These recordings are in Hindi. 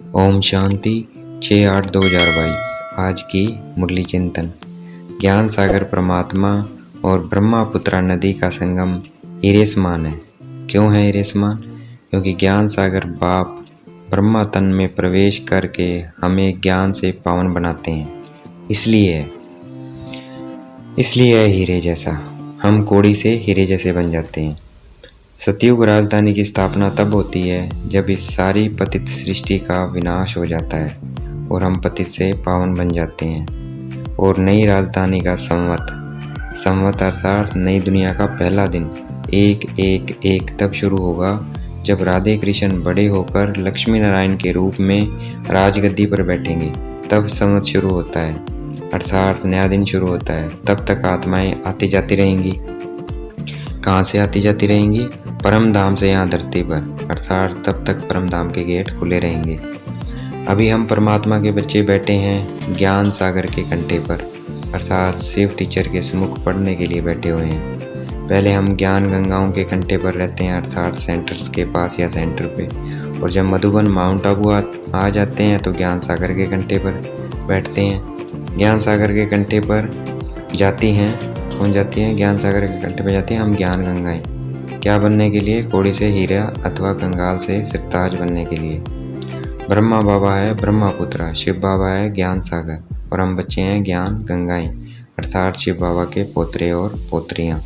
ओम शांति 6/8/2022। आज की मुरली चिंतन। ज्ञान सागर परमात्मा और ब्रह्मपुत्रा नदी का संगम हीरे समान है। क्यों है हीरे समान? क्योंकि ज्ञान सागर बाप ब्रह्मा तन में प्रवेश करके हमें ज्ञान से पावन बनाते हैं। इसलिए है हीरे जैसा। हम कोड़ी से हीरे जैसे बन जाते हैं। सतयुग राजधानी की स्थापना तब होती है जब इस सारी पतित सृष्टि का विनाश हो जाता है और हम पतित से पावन बन जाते हैं। और नई राजधानी का संवत अर्थात नई दुनिया का पहला दिन 1-1-1 तब शुरू होगा जब राधे कृष्ण बड़े होकर लक्ष्मी नारायण के रूप में राजगद्दी पर बैठेंगे। तब संवत शुरू होता है, अर्थात नया दिन शुरू होता है। तब तक आत्माएं आती जाती रहेंगी। कहाँ से आती जाती रहेंगी? परम धाम से यहाँ धरती पर, अर्थात तब तक परम धाम के गेट खुले रहेंगे। अभी हम परमात्मा के बच्चे बैठे हैं ज्ञान सागर के कंठे पर, अर्थात शिव टीचर के सम्मुख पढ़ने के लिए बैठे हुए हैं। पहले हम ज्ञान गंगाओं के कंठे पर रहते हैं, अर्थात सेंटर्स के पास या सेंटर पे। और जब मधुबन माउंट आबू आ जाते हैं तो ज्ञान सागर के कंठे पर बैठते हैं। ज्ञान सागर के कंठे पर जाती हैं, कौन जाती हैं? ज्ञान सागर के कंठे पर जाती हैं हम ज्ञान गंगाएं। क्या बनने के लिए? कोड़ी से हीरा अथवा कंगाल से सिरताज बनने के लिए। ब्रह्मा बाबा है ब्रह्मपुत्रा, शिव बाबा है ज्ञान सागर, और हम बच्चे हैं ज्ञान गंगाएं, अर्थात शिव बाबा के पोतरे और पोत्रियां।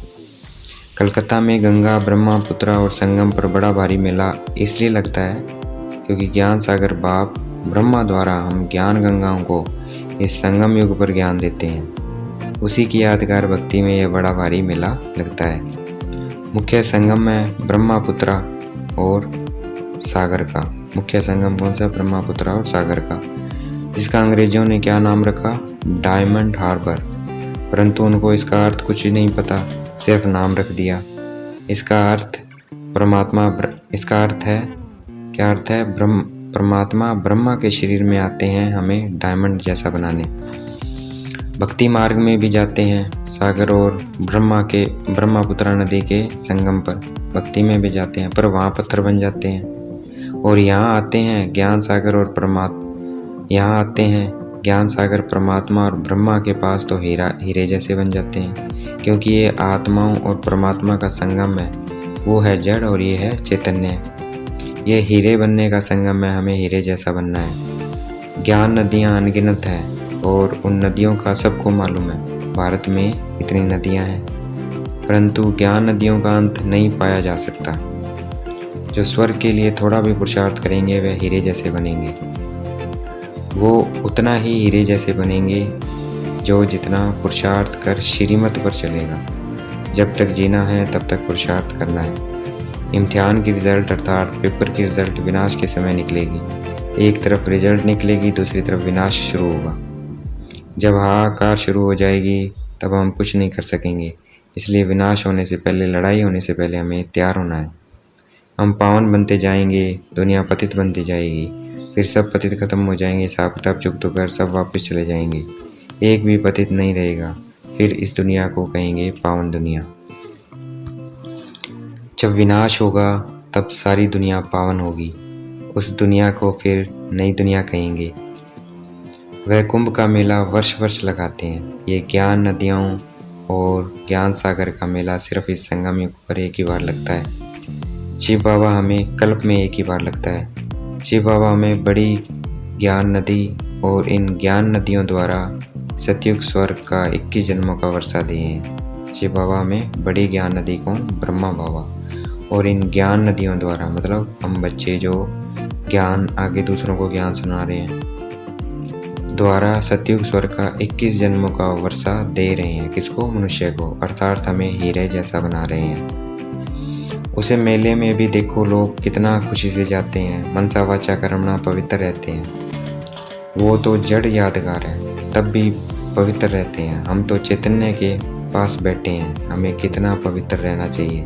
कलकत्ता में गंगा ब्रह्मपुत्रा और संगम पर बड़ा भारी मेला इसलिए लगता है क्योंकि ज्ञान सागर बाप ब्रह्मा द्वारा हम ज्ञान गंगाओं को इस संगम युग पर ज्ञान देते हैं। उसी की यादगार भक्ति में यह बड़ा भारी मेला लगता है। मुख्य संगम है ब्रह्मपुत्रा और सागर का। मुख्य संगम कौन सा? ब्रह्मपुत्रा और सागर का, जिसका अंग्रेजों ने क्या नाम रखा? डायमंड हार्बर। परंतु उनको इसका अर्थ कुछ नहीं पता, सिर्फ नाम रख दिया। इसका अर्थ है क्या? अर्थ है परमात्मा ब्रह्मा के शरीर में आते हैं हमें डायमंड जैसा बनाने। भक्ति मार्ग में भी जाते हैं सागर और ब्रह्मपुत्रा नदी के संगम पर, भक्ति में भी जाते हैं, पर वहाँ पत्थर बन जाते हैं। और यहाँ आते हैं ज्ञान सागर परमात्मा और ब्रह्मा के पास तो हीरे जैसे बन जाते हैं, क्योंकि ये आत्माओं और परमात्मा का संगम है। वो है जड़ और ये है चैतन्य। ये हीरे बनने का संगम है, हमें हीरे जैसा बनना है। ज्ञान नदियाँ अनगिनत हैं और उन नदियों का सबको मालूम है। भारत में इतनी नदियां हैं, परंतु ज्ञान नदियों का अंत नहीं पाया जा सकता। जो स्वर्ग के लिए थोड़ा भी पुरुषार्थ करेंगे वे हीरे जैसे बनेंगे। वो उतना ही हीरे जैसे बनेंगे जो जितना पुरुषार्थ कर श्रीमत पर चलेगा। जब तक जीना है तब तक पुरुषार्थ करना है। इम्तिहान की रिजल्ट अर्थात पेपर की रिजल्ट विनाश के समय निकलेगी। एक तरफ रिजल्ट निकलेगी, दूसरी तरफ विनाश शुरू होगा। जब हाहाकार शुरू हो जाएगी तब हम कुछ नहीं कर सकेंगे। इसलिए विनाश होने से पहले, लड़ाई होने से पहले हमें तैयार होना है। हम पावन बनते जाएंगे, दुनिया पतित बनती जाएगी, फिर सब पतित खत्म हो जाएंगे, हिसाब किताब चुकतो कर सब वापस चले जाएंगे, एक भी पतित नहीं रहेगा। फिर इस दुनिया को कहेंगे पावन दुनिया। जब विनाश होगा तब सारी दुनिया पावन होगी। उस दुनिया को फिर नई दुनिया कहेंगे। वह कुंभ का मेला वर्ष वर्ष लगाते हैं। ये ज्ञान नदियों और ज्ञान सागर का मेला सिर्फ इस संगम युग पर एक ही बार लगता है। शिव बाबा हमें कल्प में एक ही बार लगता है। शिव बाबा हमें बड़ी ज्ञान नदी और इन ज्ञान नदियों द्वारा सतयुग स्वर्ग का 21 जन्मों का वर्षा दिए हैं। शिव बाबा हमें बड़ी ज्ञान नदी कौन? ब्रह्मा बाबा। और इन ज्ञान नदियों द्वारा मतलब हम बच्चे जो ज्ञान आगे दूसरों को ज्ञान सुना रहे हैं, द्वारा सतयुग स्वर्ग का 21 जन्मों का वर्षा दे रहे हैं। किसको? मनुष्य को, अर्थात हमें हीरे जैसा बना रहे हैं। उसे मेले में भी देखो लोग कितना खुशी से जाते हैं, मनसा वाचा कर्मणा पवित्र रहते हैं। वो तो जड़ यादगार है, तब भी पवित्र रहते हैं। हम तो चैतन्य के पास बैठे हैं, हमें कितना पवित्र रहना चाहिए।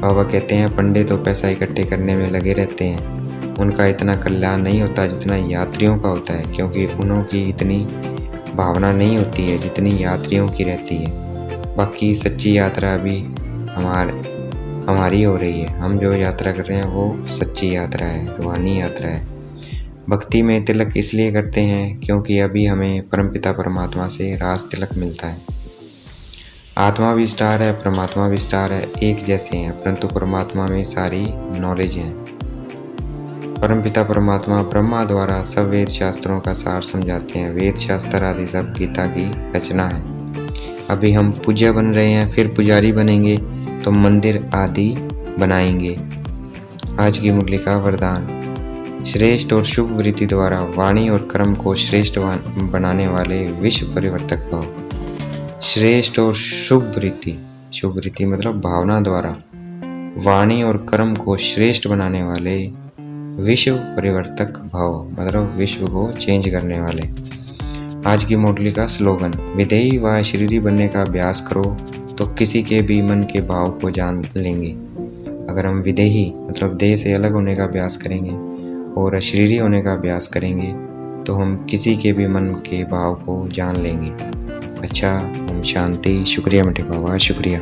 बाबा कहते हैं पंडित तो पैसा इकट्ठे करने में लगे रहते हैं, उनका इतना कल्याण नहीं होता जितना यात्रियों का होता है, क्योंकि उनकी इतनी भावना नहीं होती है जितनी यात्रियों की रहती है। बाकी सच्ची यात्रा अभी हमारी हो रही है। हम जो यात्रा कर रहे हैं वो सच्ची यात्रा है, रूहानी यात्रा है। भक्ति में तिलक इसलिए करते हैं क्योंकि अभी हमें परमपिता परमात्मा से रास तिलक मिलता है। आत्मा भी स्टार है, परमात्मा भी स्टार है, एक जैसे हैं, परंतु परमात्मा में सारी नॉलेज है। परमपिता परमात्मा ब्रह्मा द्वारा सब वेद शास्त्रों का सार समझाते हैं। वेद शास्त्र आदि सब गीता की रचना है। अभी हम पूज्य बन रहे हैं, फिर पुजारी बनेंगे तो मंदिर आदि बनाएंगे। आज की मुरली का वरदान। श्रेष्ठ और शुभ वृत्ति द्वारा वाणी और कर्म को श्रेष्ठ बनाने वाले विश्व परिवर्तक भाव। श्रेष्ठ और शुभ वृत्ति मतलब भावना द्वारा वाणी और कर्म को श्रेष्ठ बनाने वाले विश्व परिवर्तक भाव मतलब विश्व को चेंज करने वाले। आज की मुरली का स्लोगन। विधेयी व शरीरी बनने का अभ्यास करो तो किसी के भी मन के भाव को जान लेंगे। अगर हम विधेयी मतलब देह से अलग होने का अभ्यास करेंगे और अशरीरी होने का अभ्यास करेंगे तो हम किसी के भी मन के भाव को जान लेंगे। अच्छा, ओम शांति। शुक्रिया मीठे बाबा, शुक्रिया।